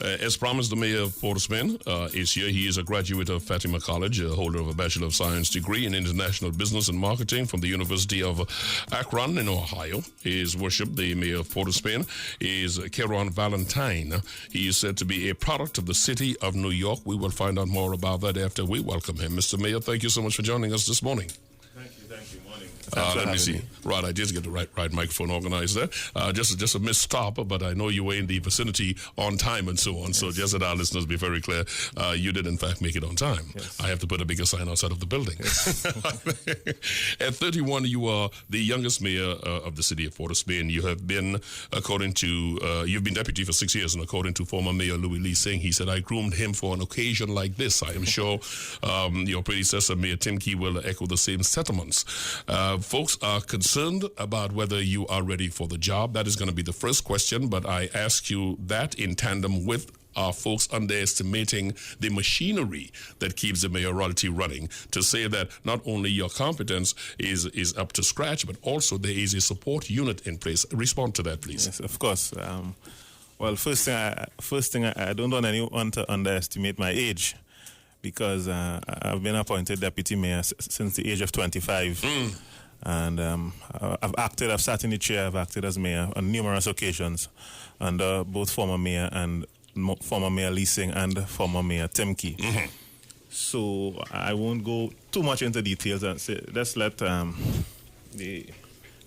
As promised, the mayor of Port of Spain is here. He is a graduate of Fatima College, a holder of a Bachelor of Science degree in International Business and Marketing from the University of Akron in Ohio. His worship, the mayor of Port of Spain, is Keron Valentine. He is said to be a product of the city of New York. We will find out more about that after we welcome him. Mr. Mayor, thank you so much for joining us this morning. Thank you. Morning. Let me see. Right, I did get the right microphone organized there. Just a missed stop, but I know you were in the vicinity on time and so on. Yes. So just that our listeners be very clear, you did in fact make it on time. Yes. I have to put a bigger sign outside of the building. Yes. At 31, you are the youngest mayor of the city of Port of Spain. You have been, you've been deputy for 6 years, and according to former Mayor Louis Lee Singh, he said, I groomed him for an occasion like this. I am sure your predecessor, Mayor Tim Key, will echo the same sentiments. Folks are concerned about whether you are ready for the job. That is going to be the first question, but I ask you that in tandem with our folks underestimating the machinery that keeps the mayoralty running, to say that not only your competence is up to scratch, but also there is a support unit in place. Respond to that, please. Yes, of course. Well, first thing, I don't want anyone to underestimate my age, because I've been appointed deputy mayor since the age of 25. And I've sat in the chair, I've acted as mayor on numerous occasions under both former mayor Lee Singh and former mayor Tim Key. Mm-hmm. So I won't go too much into details and say, let's let the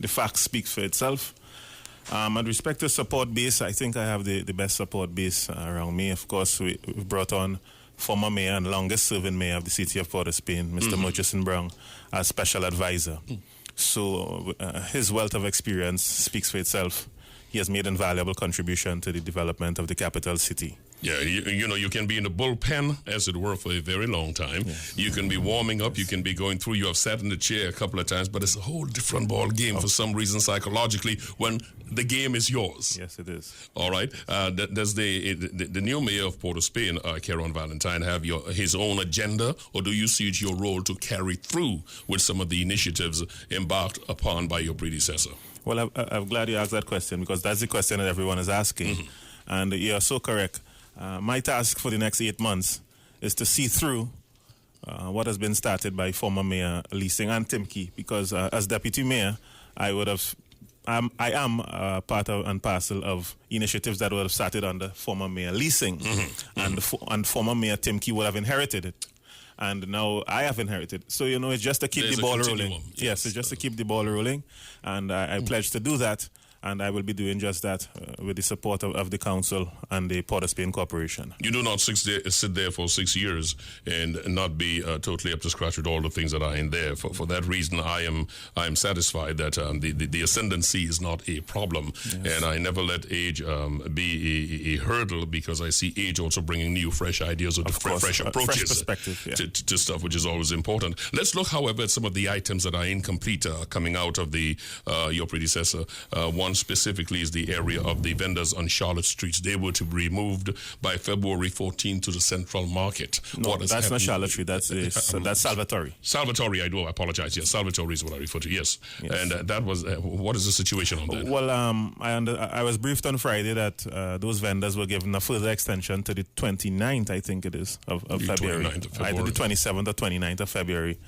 facts speak for itself. With respect to support base, I think I have the best support base around me. Of course, we've brought on former mayor and longest serving mayor of the city of Port of Spain, Mr. Murchison Brown, as special advisor. So his wealth of experience speaks for itself. He has made an invaluable contribution to the development of the capital city. Yeah, you can be in the bullpen, as it were, for a very long time. Yes. You can be warming up. Yes. You can be going through. You have sat in the chair a couple of times, but it's a whole different ball game for some reason psychologically when the game is yours. Yes, it is. All right. Does the new mayor of Port of Spain, Keron Valentine, have his own agenda, or do you see it your role to carry through with some of the initiatives embarked upon by your predecessor? Well, I'm glad you asked that question, because that's the question that everyone is asking. Mm-hmm. And you're so correct. My task for the next 8 months is to see through what has been started by former Mayor Lee Singh and Tim Key, because as deputy mayor, I am part of and parcel of initiatives that would have started under former Mayor Lee Singh, and former Mayor Tim Key would have inherited it. And now I have inherited. So, it's just to keep the ball rolling. Yes, it's just to keep the ball rolling. And I pledge to do that. And I will be doing just that with the support of the council and the Port of Spain Corporation. You do not sit there for 6 years and not be totally up to scratch with all the things that are in there. For that reason, I am satisfied that the ascendancy is not a problem. Yes. And I never let age be a hurdle, because I see age also bringing new, fresh ideas or fresh approaches, fresh perspective, to stuff, which is always important. Let's look, however, at some of the items that are incomplete coming out of your predecessor. One specifically is the area of the vendors on Charlotte Streets. They were to be removed by February 14 to the Central Market. No, that's not Charlotte Street. That's Salvatore. Salvatore, I do apologize. Yes, Salvatore is what I refer to. Yes. And that was, what is the situation on that? Well, I was briefed on Friday that those vendors were given a further extension to the 29th, I think it is, of February. Either the 27th or 29th of February.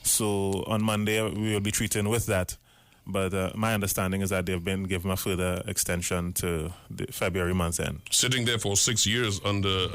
So on Monday, we will be treating with that. But my understanding is that they've been given a further extension to the February month's end. Sitting there for 6 years under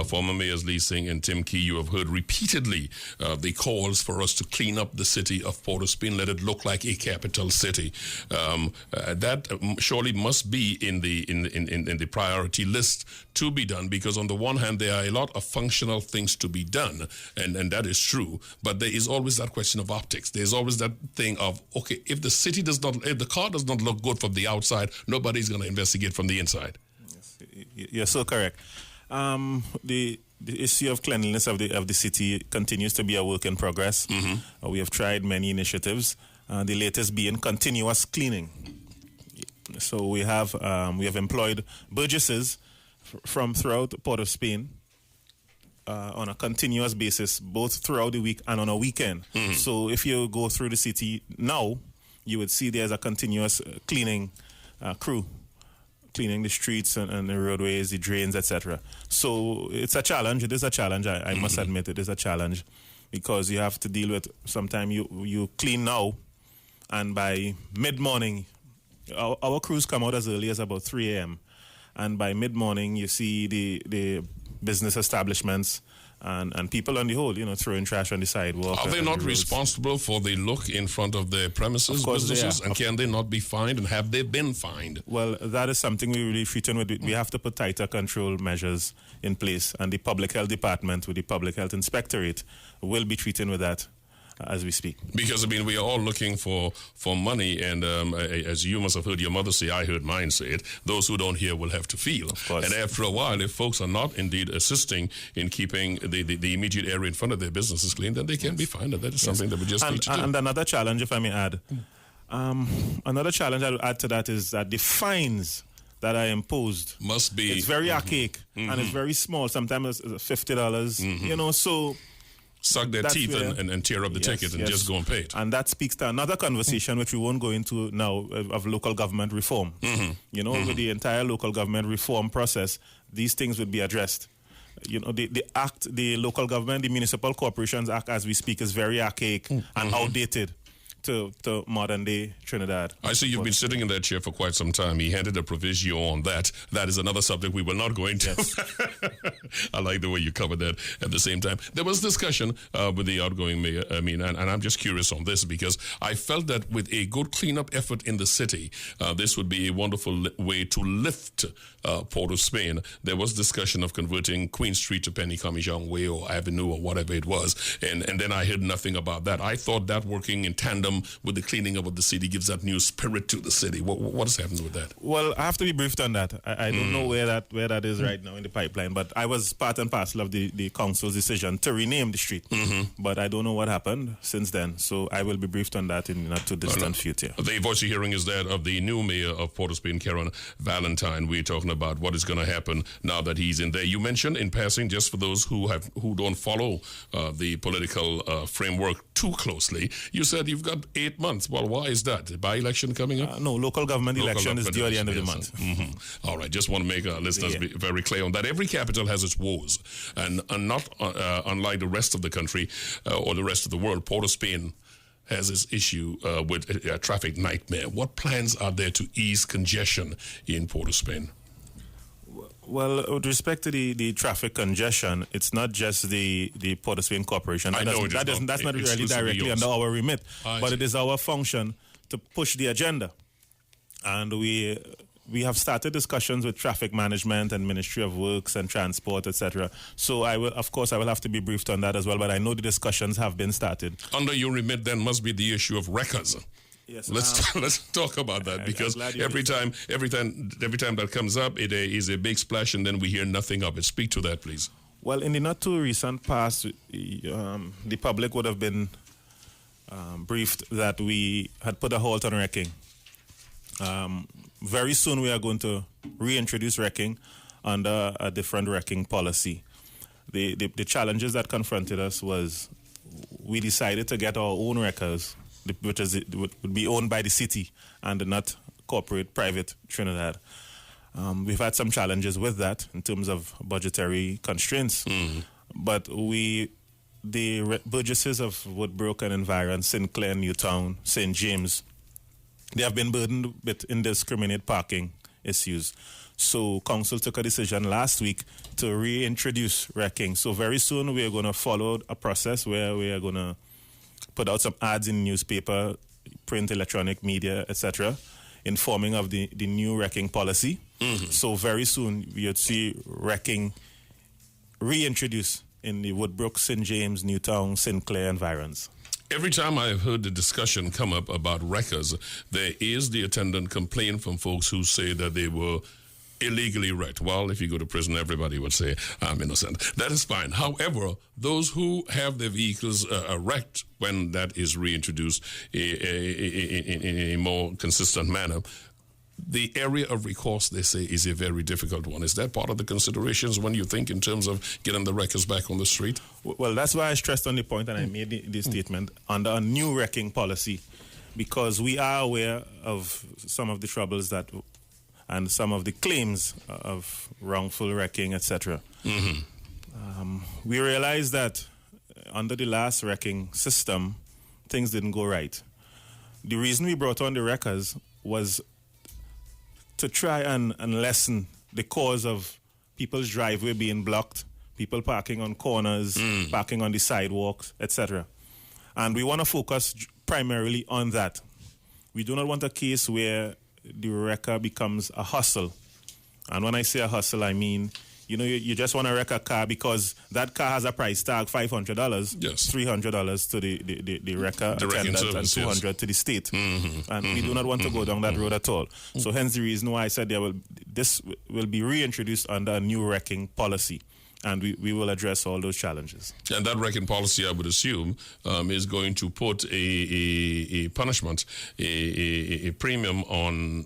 former mayors Lee Singh and Tim Key, you have heard repeatedly the calls for us to clean up the city of Port of Spain, let it look like a capital city. That surely must be in the priority list to be done, because on the one hand, there are a lot of functional things to be done, and that is true. But there is always that question of optics. There's always that thing of, okay, if the car does not look good from the outside, nobody's going to investigate from the inside. Yes, you're so correct. The issue of cleanliness of the city continues to be a work in progress. Mm-hmm. We have tried many initiatives. The latest being continuous cleaning. So we have employed burgesses from throughout Port of Spain on a continuous basis, both throughout the week and on a weekend. Mm-hmm. So if you go through the city now, you would see there's a continuous cleaning crew cleaning the streets and the roadways, the drains, etc. So it's a challenge. It is a challenge. I must admit it is a challenge, because you have to deal with, sometimes you clean now, and by mid-morning, our crews come out as early as about 3 a.m. And by mid-morning, you see the business establishments and people on the whole, throwing trash on the sidewalk. Are they not responsible for the look in front of their premises, of course businesses? And can they not be fined? And have they been fined? Well, that is something we really treat with. We have to put tighter control measures in place. And the Public Health Department with the Public Health Inspectorate will be treating with that as we speak. Because, we are all looking for money, and as you must have heard your mother say, I heard mine say it, those who don't hear will have to feel. Of course. And after a while, if folks are not indeed assisting in keeping the immediate area in front of their businesses clean, then they can be fined. And that is something that we just need to do. And another challenge, if I may add, another challenge I would add to that is that the fines that are imposed must be... It's very archaic, and it's very small. Sometimes it's $50, so... Suck their teeth and tear up the ticket and just go and pay it. And that speaks to another conversation which we won't go into now of local government reform. With the entire local government reform process, these things would be addressed. The local government, the Municipal Corporations Act as we speak is very archaic and outdated to modern day Trinidad. I see you've been sitting in that chair for quite some time. He handed a proviso on that. That is another subject we will not go into. Yes. I like the way you covered that at the same time. There was discussion with the outgoing mayor, and I'm just curious on this, because I felt that with a good cleanup effort in the city, this would be a wonderful way to lift Port of Spain. There was discussion of converting Queen Street to Penny Commission Way or Avenue or whatever it was, and then I heard nothing about that. I thought that working in tandem with the cleaning up of the city gives that new spirit to the city. What has happened with that? Well, I have to be briefed on that. I don't know where that is right now in the pipeline, but I was part and parcel of the council's decision to rename the street. But I don't know what happened since then, so I will be briefed on that in not too distant future. The voice you're hearing is that of the new mayor of Port of Spain, Keron Valentine. We're talking about what is going to happen now that he's in there. You mentioned in passing, just for those who don't follow the political framework too closely, you said you've got 8 months. Well, why is that? The by-election coming up? No, local government election is due at the end of the month. All right, just want to make our listeners be very clear on that. Every capital has its woes, and not unlike the rest of the country or the rest of the world, Port of Spain has this issue with a traffic nightmare. What plans are there to ease congestion in Port of Spain? Well, with respect to the traffic congestion, it's not just the Port of Spain Corporation. That's not really directly under our remit, but it is our function to push the agenda. And we have started discussions with traffic management and Ministry of Works and Transport, etc. So I will have to be briefed on that as well, but I know the discussions have been started. Under your remit then must be the issue of wreckers. Yes, let's talk about that, because every time that comes up, it is a big splash, and then we hear nothing of it. Speak to that, please. Well, in the not too recent past, the public would have been briefed that we had put a halt on wrecking. Very soon we are going to reintroduce wrecking under a different wrecking policy. The challenges that confronted us was we decided to get our own wreckers, which would be owned by the city and not corporate, private Trinidad. We've had some challenges with that in terms of budgetary constraints. But the burgesses of Woodbrook and environs, Sinclair, Newtown, St. James, they have been burdened with indiscriminate parking issues. So council took a decision last week to reintroduce wrecking. So very soon we are going to follow a process where we are going to put out some ads in newspaper, print, electronic media, etc., informing of the new wrecking policy. So very soon you'd see wrecking reintroduced in the Woodbrook, St. James, Newtown, Sinclair environs. Every time I've heard the discussion come up about wreckers, there is the attendant complaint from folks who say that they were illegally wrecked. Well, if you go to prison, everybody would say, I'm innocent. That is fine. However, those who have their vehicles wrecked when that is reintroduced in a more consistent manner, the area of recourse, they say, is a very difficult one. Is that part of the considerations when you think in terms of getting the wreckers back on the street? Well, that's why I stressed on the point, and I made the statement under a new wrecking policy, because we are aware of some of the troubles that and some of the claims of wrongful wrecking, etc. We realized that under the last wrecking system, things didn't go right. The reason we brought on the wreckers was to try and lessen the cause of people's driveway being blocked, people parking on corners, parking on the sidewalks, etc. And we want to focus primarily on that. We do not want a case where the wrecker becomes a hustle. And when I say a hustle, I mean, you just want to wreck a car because that car has a price tag, $500, yes. $300 to the wrecker attendant service, and $200 to the state. And we do not want to go down that road at all. So hence the reason why I said this will be reintroduced under a new wrecking policy. And we will address all those challenges. And that wrecking policy, I would assume, is going to put a punishment, a premium on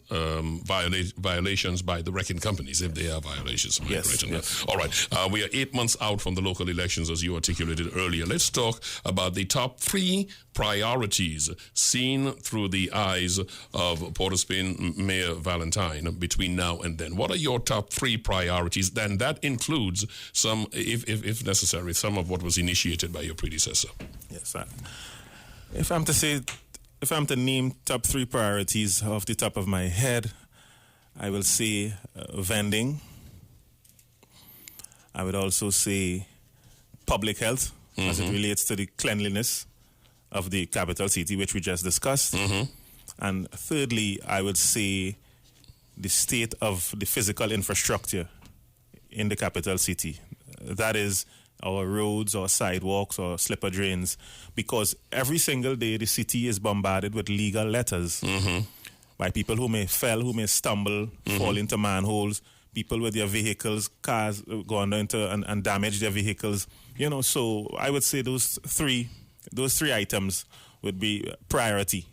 violations by the wrecking companies, if they are violations. Yes, yes. All right. We are 8 months out from the local elections, as you articulated earlier. Let's talk about the top 3 priorities seen through the eyes of Port of Spain Mayor Valentine between now and then. What are your top 3 priorities? Then that includes some, if necessary, some of what was initiated by your predecessor. Yes, if I'm to name top 3 priorities off the top of my head, I will say vending. I would also say public health as it relates to the cleanliness of the capital city, which we just discussed. And thirdly, I would say the state of the physical infrastructure in the capital city. That is our roads, our sidewalks, or slipper drains, because every single day the city is bombarded with legal letters by people who may stumble, fall into manholes, people with their vehicles, cars go under and damage their vehicles. So I would say those three items would be priority